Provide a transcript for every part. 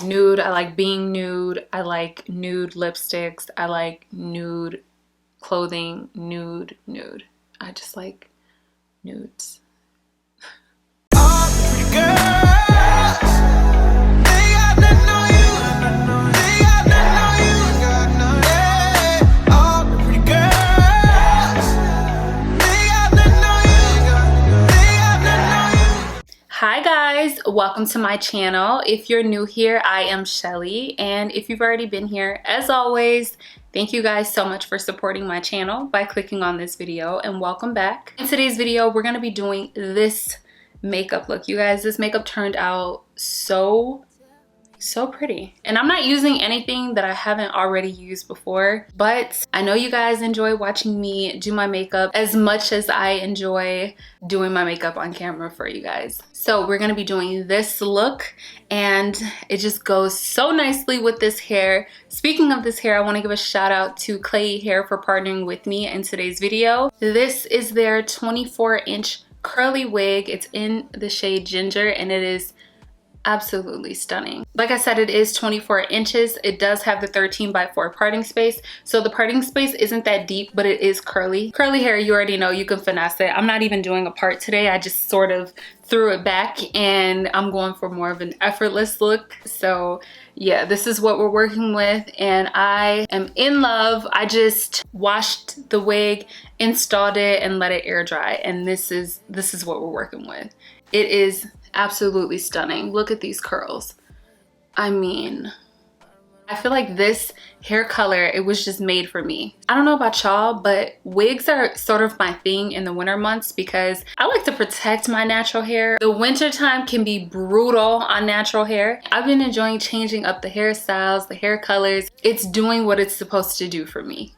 nude. I like being nude. I like nude lipsticks. I like nude clothing. Nude. I just like nudes. Hi guys, welcome to my channel. If you're new here, I am Shelly, and if you've already been here, as always, thank you guys so much for supporting my channel by clicking on this video, and welcome back. In today's video, we're going to be doing this makeup look. You guys, this makeup turned out so pretty, and I'm not using anything that I haven't already used before, but I know you guys enjoy watching me do my makeup as much as I enjoy doing my makeup on camera for you guys. So we're going to be doing this look, and it just goes so nicely with this hair. Speaking of this hair, I want to give a shout out to KlaiyiHair for partnering with me in today's video. This is their 24-inch curly wig. It's in the shade Ginger, and it is absolutely stunning. Like I said, it is 24 inches. It does have the 13x4 parting space, so the parting space isn't that deep, but it is curly. Curly hair, you already know, you can finesse it. I'm not even doing a part today. I just sort of threw it back, and I'm going for more of an effortless look. So yeah, this is what we're working with, and I am in love. I just washed the wig, installed it, and let it air dry, and this is what we're working with. It is absolutely stunning. Look at these curls. I mean, I feel like this hair color, it was just made for me. I don't know about y'all, but wigs are sort of my thing in the winter months because I like to protect my natural hair. The winter time can be brutal on natural hair. I've been enjoying changing up the hairstyles, the hair colors. It's doing what it's supposed to do for me.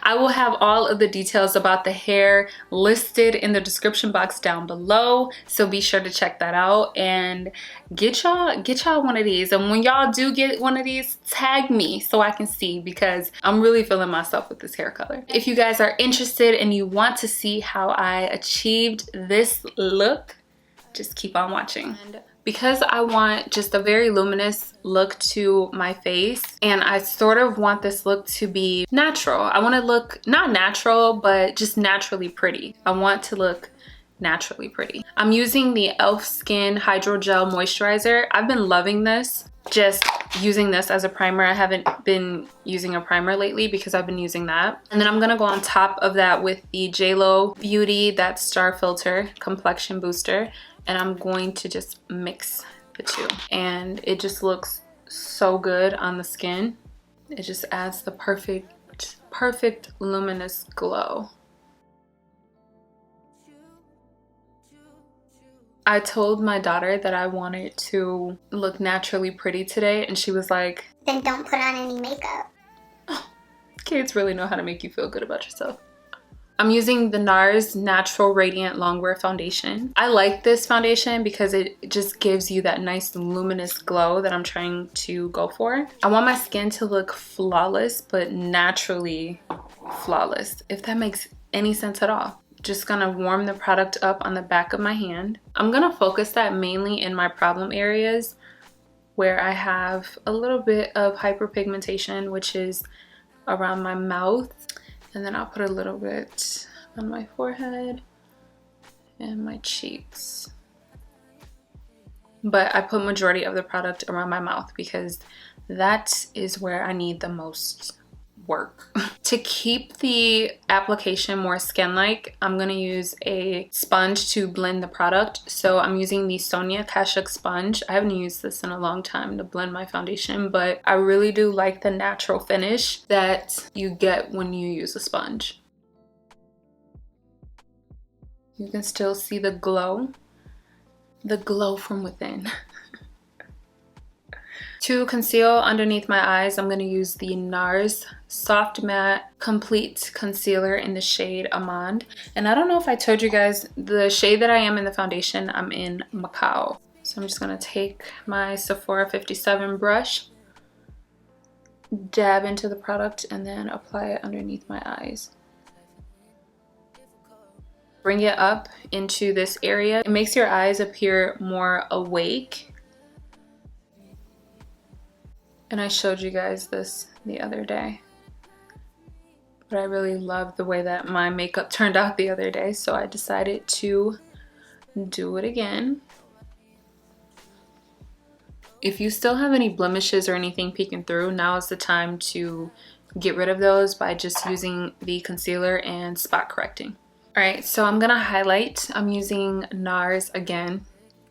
I will have all of the details about the hair listed in the description box down below, so be sure to check that out and get y'all one of these. And when y'all do get one of these, tag me so I can see, because I'm really feeling myself with this hair color. If you guys are interested and you want to see how I achieved this look, just keep on watching. And because I want just a very luminous look to my face, and I sort of want this look to be natural. I want to look not natural, but just naturally pretty. I want to look naturally pretty. I'm using the e.l.f. Skin Hydrogel Moisturizer. I've been loving this. Just using this as a primer. I haven't been using a primer lately because I've been using that. And then I'm gonna go on top of that with the JLo Beauty That Star Filter Complexion Booster, and I'm going to just mix the two. And it just looks so good on the skin. It just adds the perfect luminous glow. I told my daughter that I wanted to look naturally pretty today, and she was like, then don't put on any makeup. Kids really know how to make you feel good about yourself. I'm using the NARS Natural Radiant Longwear Foundation. I like this foundation because it just gives you that nice luminous glow that I'm trying to go for. I want my skin to look flawless, but naturally flawless, if that makes any sense at all. Just gonna warm the product up on the back of my hand. I'm gonna focus that mainly in my problem areas where I have a little bit of hyperpigmentation, which is around my mouth. And then I'll put a little bit on my forehead and my cheeks. But I put majority of the product around my mouth because that is where I need the most work. To keep the application more skin-like, I'm going to use a sponge to blend the product. So I'm using the Sonia Kashuk sponge. I haven't used this in a long time to blend my foundation, but I really do like the natural finish that you get when you use a sponge. You can still see the glow from within. To conceal underneath my eyes, I'm going to use the NARS Soft Matte Complete Concealer in the shade Amande. And I don't know if I told you guys, the shade that I am in the foundation, I'm in Macao. So I'm just going to take my Sephora 57 brush, dab into the product, and then apply it underneath my eyes. Bring it up into this area. It makes your eyes appear more awake. And I showed you guys this the other day. But I really loved the way that my makeup turned out the other day, so I decided to do it again. If you still have any blemishes or anything peeking through, now is the time to get rid of those by just using the concealer and spot correcting. All right, so I'm gonna highlight. I'm using NARS again.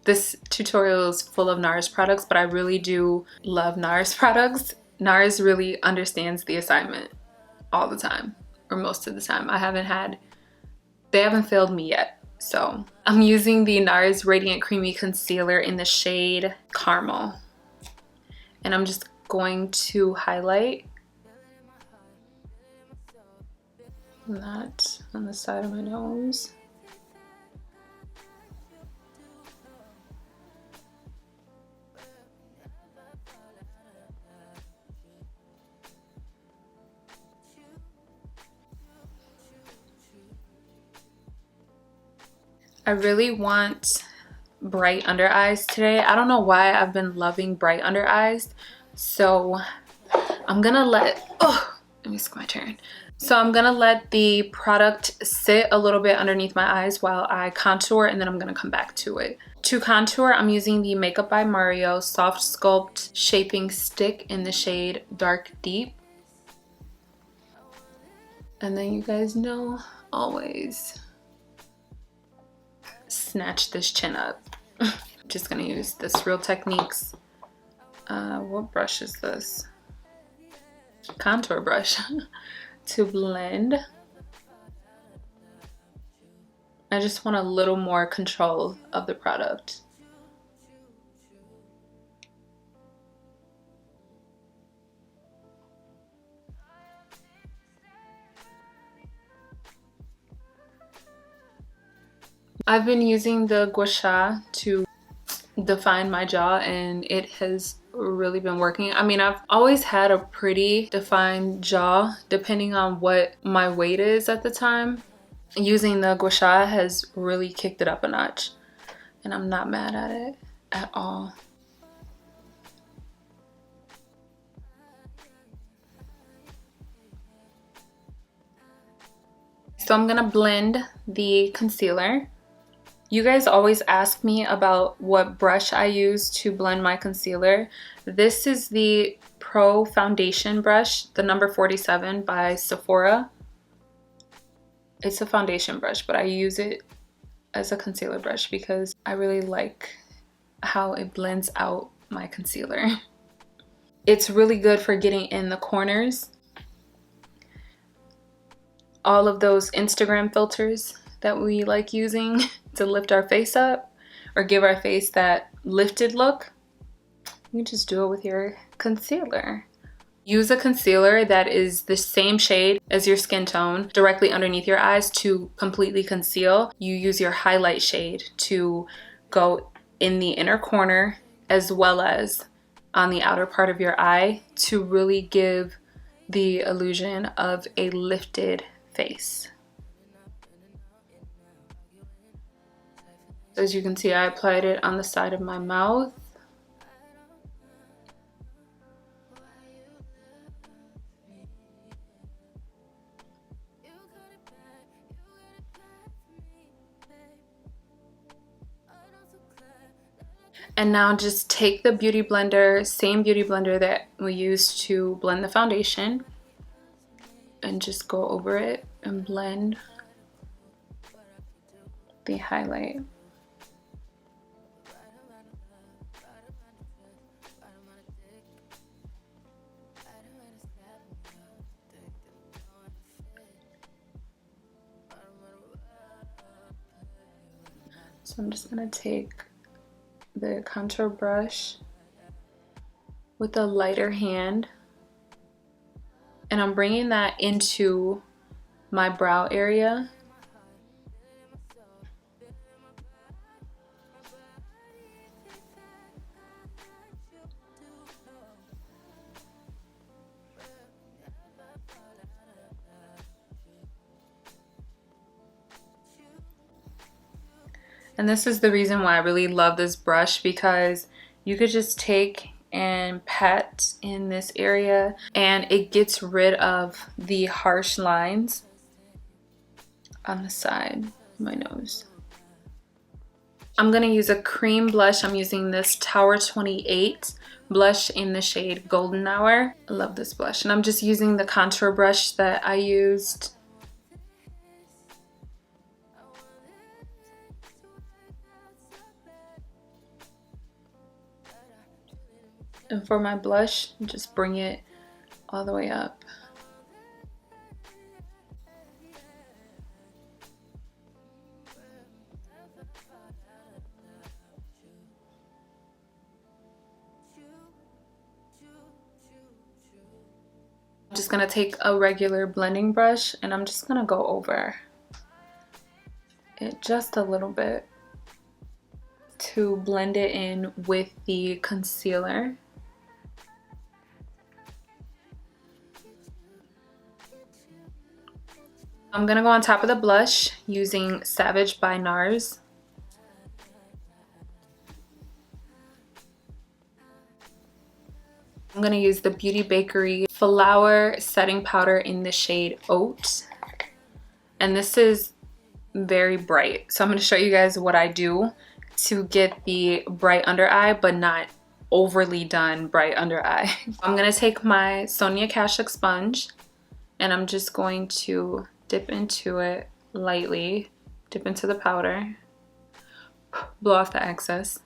This tutorial is full of NARS products, but I really do love NARS products. NARS really understands the assignment all the time, or most of the time. They haven't failed me yet. So I'm using the NARS Radiant Creamy Concealer in the shade Caramel. And I'm just going to highlight that on the side of my nose. I really want bright under eyes today. I don't know why I've been loving bright under eyes. So I'm gonna let me skip my turn. So I'm gonna let the product sit a little bit underneath my eyes while I contour, and then I'm gonna come back to it. To contour, I'm using the Makeup by Mario Soft Sculpt Shaping Stick in the shade Dark Deep. And then you guys know, always snatch this chin up. I'm just gonna use this Real Techniques. What brush is this? Contour brush. To blend. I just want a little more control of the product. I've been using the gua sha to define my jaw, and it has really been working. I mean, I've always had a pretty defined jaw depending on what my weight is at the time. Using the gua sha has really kicked it up a notch, and I'm not mad at it at all. So I'm gonna blend the concealer. You guys always ask me about what brush I use to blend my concealer. This is the Pro Foundation brush, the number 47 by Sephora. It's a foundation brush, but I use it as a concealer brush because I really like how it blends out my concealer. It's really good for getting in the corners. All of those Instagram filters that we like using to lift our face up or give our face that lifted look, you just do it with your concealer. Use a concealer that is the same shade as your skin tone directly underneath your eyes to completely conceal. You use your highlight shade to go in the inner corner as well as on the outer part of your eye to really give the illusion of a lifted face. As you can see, I applied it on the side of my mouth. And now just take the beauty blender, same beauty blender that we used to blend the foundation, and just go over it and blend the highlight. So I'm just gonna take the contour brush with a lighter hand, and I'm bringing that into my brow area. And this is the reason why I really love this brush, because you could just take and pat in this area, and it gets rid of the harsh lines on the side of my nose. I'm gonna use a cream blush. I'm using this Tower 28 blush in the shade Golden Hour. I love this blush, and I'm just using the contour brush that I used. And for my blush, just bring it all the way up. I'm just gonna take a regular blending brush and I'm just gonna go over it just a little bit to blend it in with the concealer. I'm gonna go on top of the blush using Savage by NARS. I'm gonna use the Beauty Bakery Flower Setting Powder in the shade Oat. And this is very bright. So I'm gonna show you guys what I do to get the bright under eye, but not overly done bright under eye. I'm gonna take my Sonia Kashuk sponge and I'm just going to dip into it lightly, dip into the powder, blow off the excess.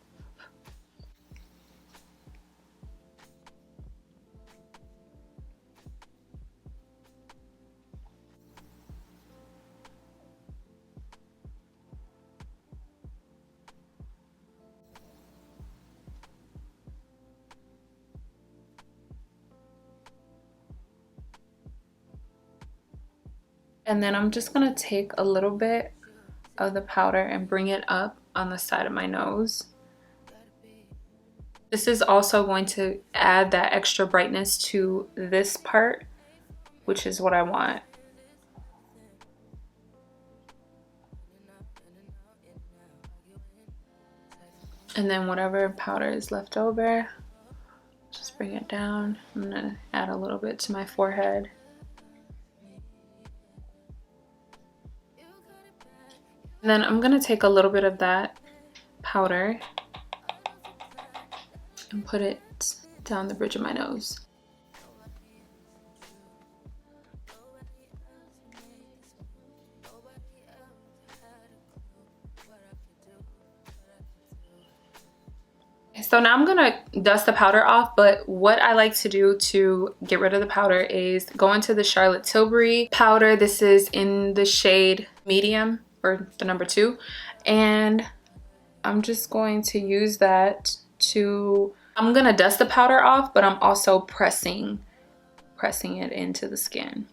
And then I'm just gonna take a little bit of the powder and bring it up on the side of my nose. This is also going to add that extra brightness to this part, which is what I want. And then whatever powder is left over, just bring it down. I'm gonna add a little bit to my forehead. And then I'm gonna take a little bit of that powder and put it down the bridge of my nose. So now I'm gonna dust the powder off, but what I like to do to get rid of the powder is go into the Charlotte Tilbury powder. This is in the shade medium, or the number 2, and I'm just going to use that to, I'm gonna dust the powder off, but I'm also pressing it into the skin.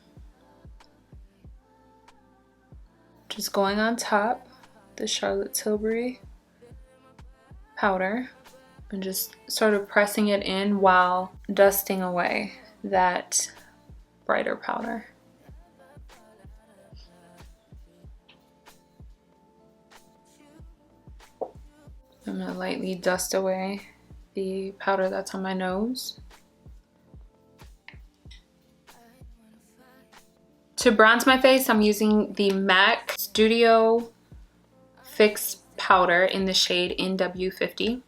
Just going on top, the Charlotte Tilbury powder, and just sort of pressing it in while dusting away that brighter powder. I'm gonna lightly dust away the powder that's on my nose. To bronze my face, I'm using the MAC Studio Fix powder in the shade NW50.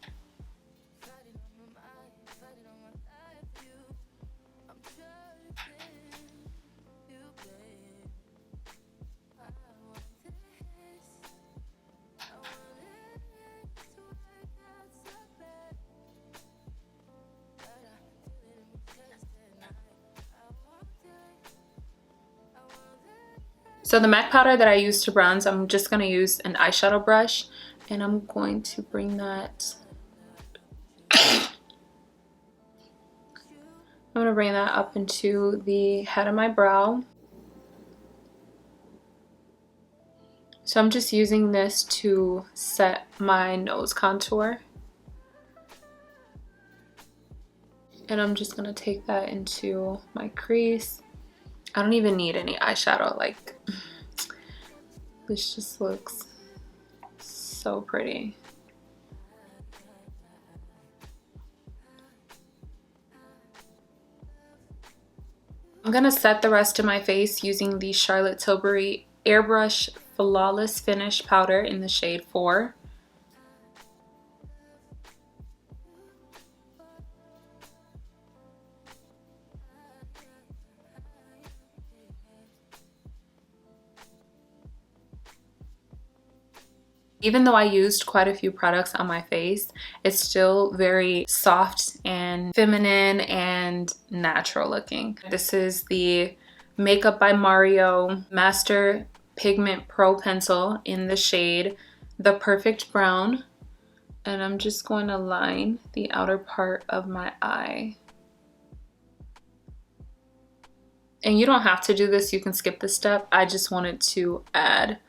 So the MAC powder that I use to bronze, I'm just going to use an eyeshadow brush, and I'm going to bring that, I'm going to bring that up into the head of my brow. So I'm just using this to set my nose contour. And I'm just going to take that into my crease. I don't even need any eyeshadow, like, this just looks so pretty. I'm gonna set the rest of my face using the Charlotte Tilbury Airbrush Flawless Finish Powder in the shade 4. Even though I used quite a few products on my face, it's still very soft and feminine and natural looking. This is the Makeup by Mario Master Pigment Pro Pencil in the shade The Perfect Brown. And I'm just going to line the outer part of my eye. And you don't have to do this, you can skip this step. I just wanted to add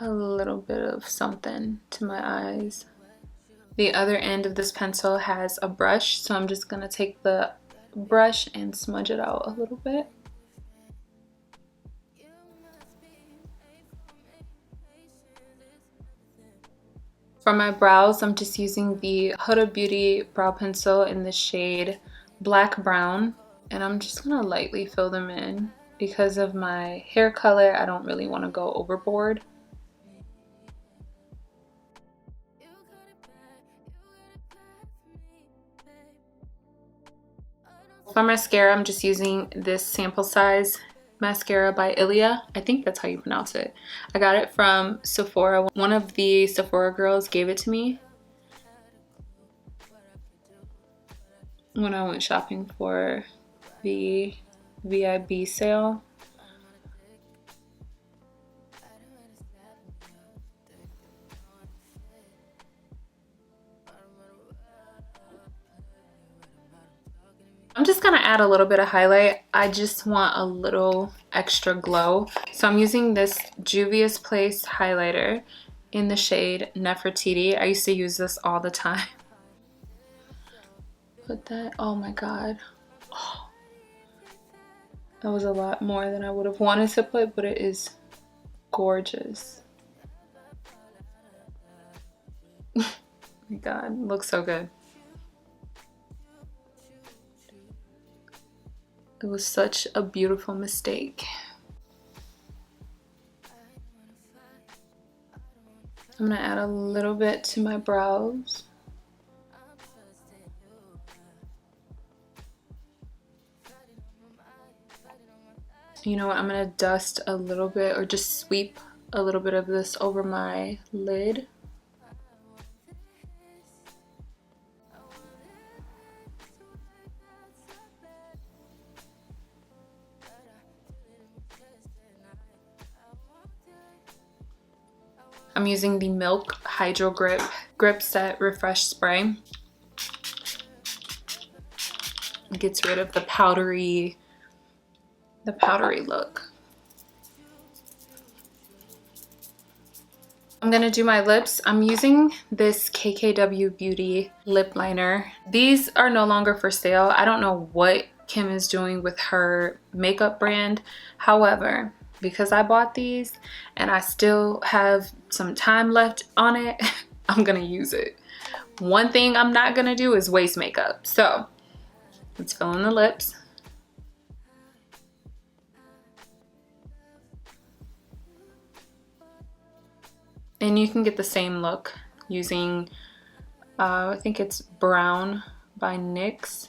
a little bit of something to my eyes. The other end of this pencil has a brush, so I'm just gonna take the brush and smudge it out a little bit. For my brows, I'm just using the Huda Beauty brow pencil in the shade Black Brown, and I'm just gonna lightly fill them in. Because of my hair color, I don't really want to go overboard. For mascara, I'm just using this sample size mascara by Ilia. I think that's how you pronounce it. I got it from Sephora. One of the Sephora girls gave it to me when I went shopping for the VIB sale. I'm just gonna add a little bit of highlight. I just want a little extra glow. So I'm using this Juvia's Place highlighter in the shade Nefertiti. I used to use this all the time. Put that, oh my God. Oh, that was a lot more than I would have wanted to put, but it is gorgeous. Oh my God, it looks so good. It was such a beautiful mistake. I'm gonna add a little bit to my brows. You know what, I'm gonna dust a little bit or just sweep a little bit of this over my lid. I'm using the Milk Hydro Grip Set Refresh Spray. It gets rid of the powdery look. I'm gonna do my lips. I'm using this KKW Beauty lip liner. These are no longer for sale. I don't know what Kim is doing with her makeup brand. However, because I bought these and I still have some time left on it, I'm gonna use it. One thing I'm not gonna do is waste makeup. So let's fill in the lips. And you can get the same look using, I think it's Brown by NYX.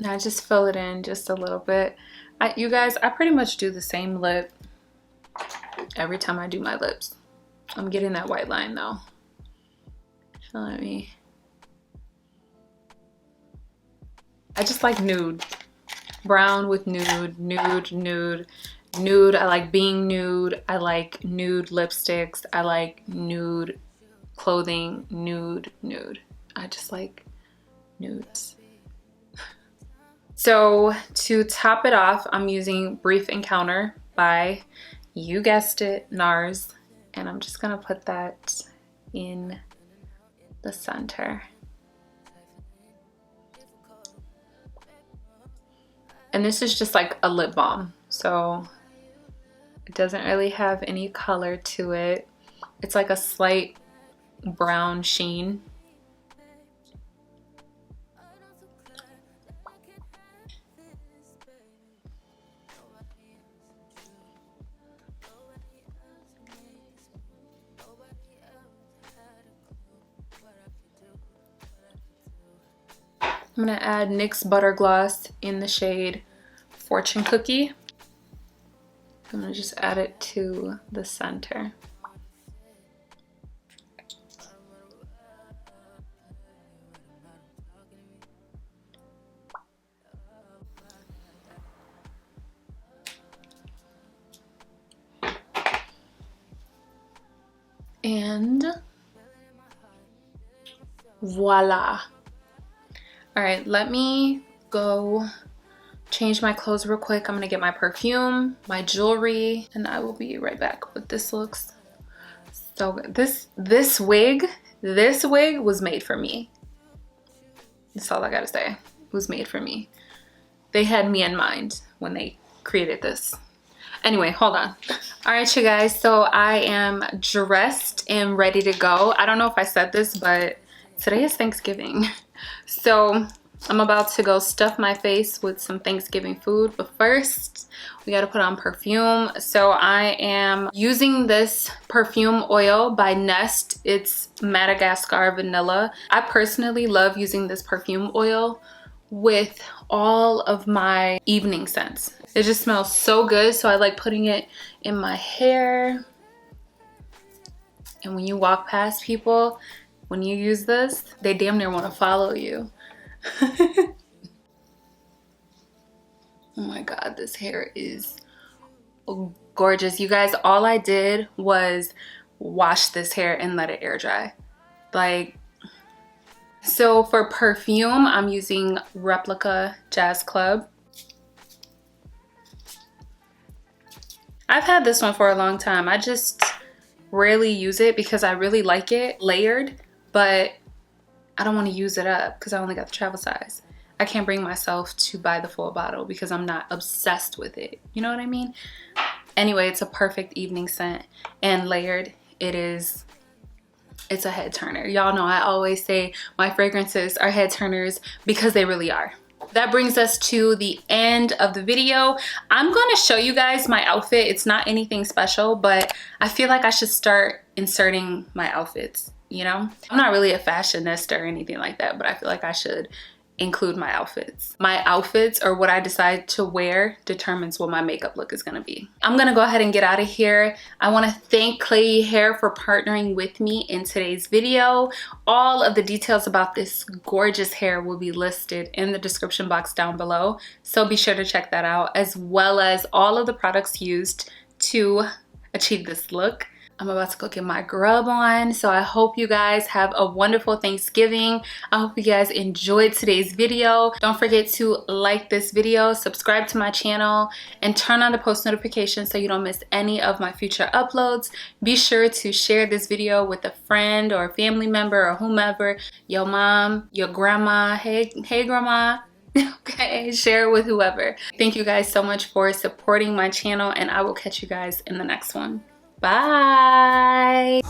Now I just fill it in just a little bit. You guys, I pretty much do the same lip every time I do my lips. I'm getting that white line though. Let me. I just like nude. Brown with nude, nude, nude, nude. I like being nude. I like nude lipsticks. I like nude clothing, nude, nude. I just like nudes. So to top it off, I'm using Brief Encounter by, you guessed it, NARS. And I'm just gonna put that in the center. And this is just like a lip balm, so it doesn't really have any color to it. It's like a slight brown sheen. I'm gonna add NYX Butter Gloss in the shade Fortune Cookie. I'm gonna just add it to the center. And voila. All right, let me go change my clothes real quick. I'm gonna get my perfume, my jewelry, and I will be right back. But this looks so good. This wig was made for me. That's all I gotta say. It was made for me. They had me in mind when they created this. Anyway, hold on. All right, you guys, so I am dressed and ready to go. I don't know if I said this, but today is Thanksgiving. So I'm about to go stuff my face with some Thanksgiving food, but first we got to put on perfume. So I am using this perfume oil by Nest. It's Madagascar Vanilla. I personally love using this perfume oil with all of my evening scents. It just smells so good, so I like putting it in my hair. And when you walk past people, when you use this, they damn near want to follow you. Oh my god, this hair is gorgeous. You guys, all I did was wash this hair and let it air dry. Like, so for perfume, I'm using Replica Jazz Club. I've had this one for a long time. I just rarely use it because I really like it layered, but I don't want to use it up because I only got the travel size. I can't bring myself to buy the full bottle because I'm not obsessed with it. You know what I mean? Anyway, it's a perfect evening scent, and layered, it's a head turner. Y'all know I always say my fragrances are head turners because they really are. That brings us to the end of the video. I'm going to show you guys my outfit. It's not anything special, but I feel like I should start inserting my outfits, you know? I'm not really a fashionista or anything like that, but I feel like I should include my outfits. My outfits, or what I decide to wear, determines what my makeup look is gonna be. I'm gonna go ahead and get out of here. I wanna thank KlaiyiHair for partnering with me in today's video. All of the details about this gorgeous hair will be listed in the description box down below, so be sure to check that out, as well as all of the products used to achieve this look. I'm about to go get my grub on, so I hope you guys have a wonderful Thanksgiving. I hope you guys enjoyed today's video. Don't forget to like this video, subscribe to my channel, and turn on the post notifications so you don't miss any of my future uploads. Be sure to share this video with a friend or a family member or whomever, your mom, your grandma. Hey grandma. Okay, share it with whoever. Thank you guys so much for supporting my channel, and I will catch you guys in the next one. Bye.